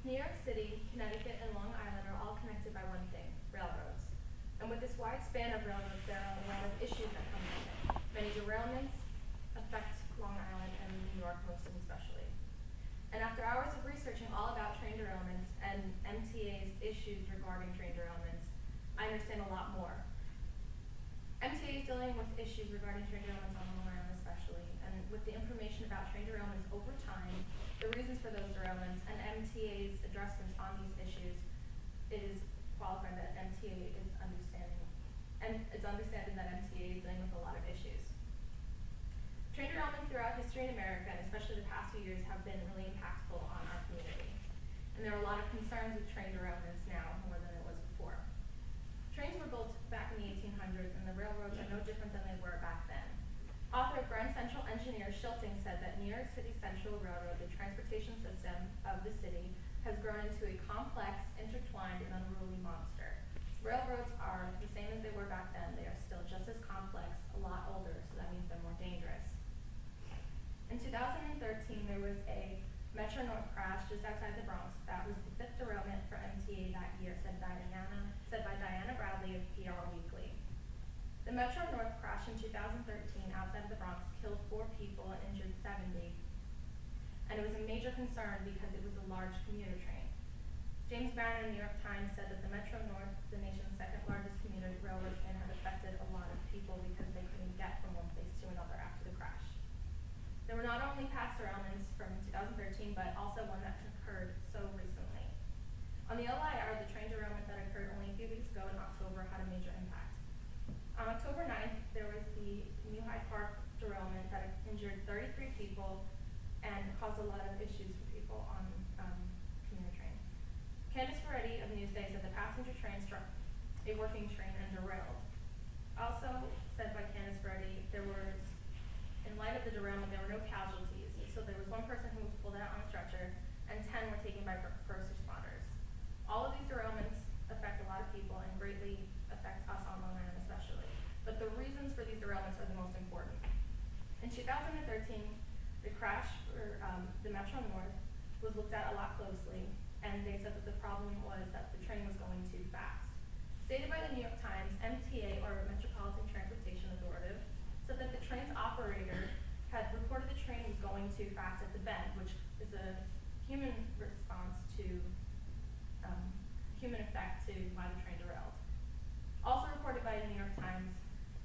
New York City, Connecticut, and Long Island are all connected by one thing, railroads. And with this wide span of railroads, there are a lot of issues that come with it. Many derailments affect Long Island and New York most especially. And after hours of researching all about train derailments and MTA's issues regarding train derailments, I understand a lot more. MTA is dealing with issues regarding train derailments on Long Island especially, and with the information about train derailments over time, the reasons for those derailments, and MTA's addressments on these issues, it is qualified that MTA is understanding, and it's understanding that MTA is dealing with a lot of issues. Train derailments throughout history in America, and especially the past few years, have been really impactful on our community. And there are a lot of concerns with train derailments now more than it was before. Trains were built back in the 1800s, and the railroads are no different than they were back then. Author of Grand Central Engineer Schilting said that New York City Central Railroad, the transportation system of the city, has grown into a complex, intertwined, and unruly monster. Railroads are the same as they were back then. They are still just as complex, a lot older, so that means they're more dangerous. In 2013, there was a Metro North crash just outside the Bronx. That was the 5th derailment for MTA that year, said by Diana Bradley of PR Weekly. The Metro North crash in 2013 outside of the Bronx killed 4 people and injured 70. And it was a major concern because it was a large commuter train. James Barron in the New York Times said that the Metro North, the nation's 2nd largest commuter railroad train, had affected a lot of people because they couldn't get from one place to another after the crash. There were not only past derailments from 2013, but also one that occurred so recently. On the LIR, the train derailment that occurred only a few weeks ago in October had a major impact. On October 9th, there was the New Hyde Park derailment that injured 33 people and caused a lot of issues for people on commuter train. Candice Ferretti of Newsday said the passenger train struck a working train and derailed. Also said by Candice Ferretti, in light of the derailment, there were no casualties. So there was 1 person who was pulled out on a stretcher, and 10 were taken by first responders. All of these derailments affect a lot of people and greatly affect us on Long Island especially. But the reasons for these derailments are the most important. In 2013, the crash for the Metro North was looked at a lot closely, and they said that the problem was that the train was going too fast. Stated by the New York Times, MTA, or Metropolitan Transportation Authority, said that the train's operator had reported the train was going too fast at the bend, which is a human response to human effect to why the train derailed. Also reported by the New York Times,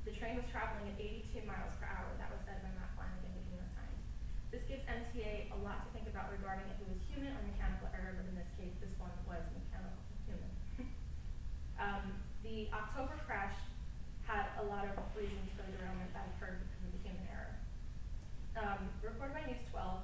the train was traveling at 82 miles per hour. That was said by Matt Flanagan of the New York Times. This gives MTA a lot to think about regarding if it was human or mechanical error, but in this case, this one was mechanical human. The October crash had a lot of reasons for the derailment that occurred because of the human error. Reported by News 12,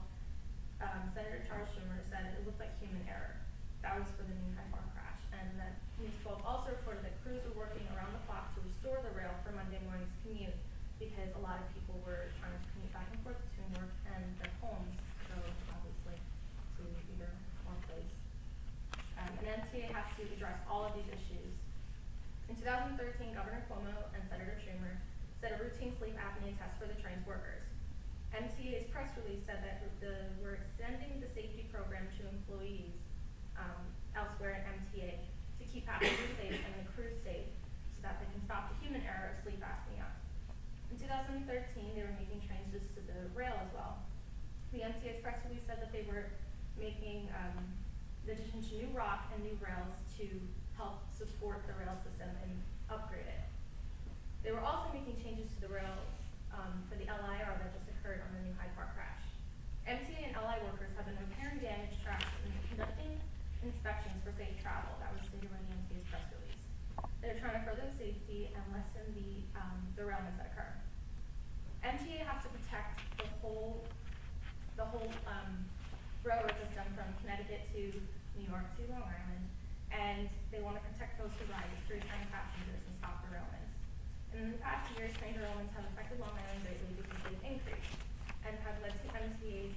Senator Charles Schumer said it looked like human error. That was for the New Hyde Park crash. And then News 12 also reported that crews were working around the clock to restore the rail for Monday morning's commute because a lot of people were trying to commute back and forth between work and their homes, so obviously to either one place. And MTA has to address all of these issues. In 2013, Governor Cuomo and Senator Schumer said a routine sleep apnea test for the train's workers. MTA's press release said that we're extending the safety program to employees elsewhere at MTA to keep passengers safe and the crew safe so that they can stop the human error of sleep apnea. In 2013, they were making changes to the rail as well. The MTA's press release said that they were making the addition to new rock and new rails to help support the rail system and upgrade it. They were also making changes to the rails for the LIR that just occurred on the New Hyde Park crash. MTA and LI workers have been repairing damaged tracks and conducting inspections for safe travel. That was stated by the MTA's press release. They're trying to further safety and lessen the derailments that occur. MTA has to protect the whole railroad system from Connecticut to New York to Long Island, and they want to protect those who ride the streets and passengers and stop derailments. And in the past years, train derailments have affected Long Island greatly because they've increased and have led to MTA's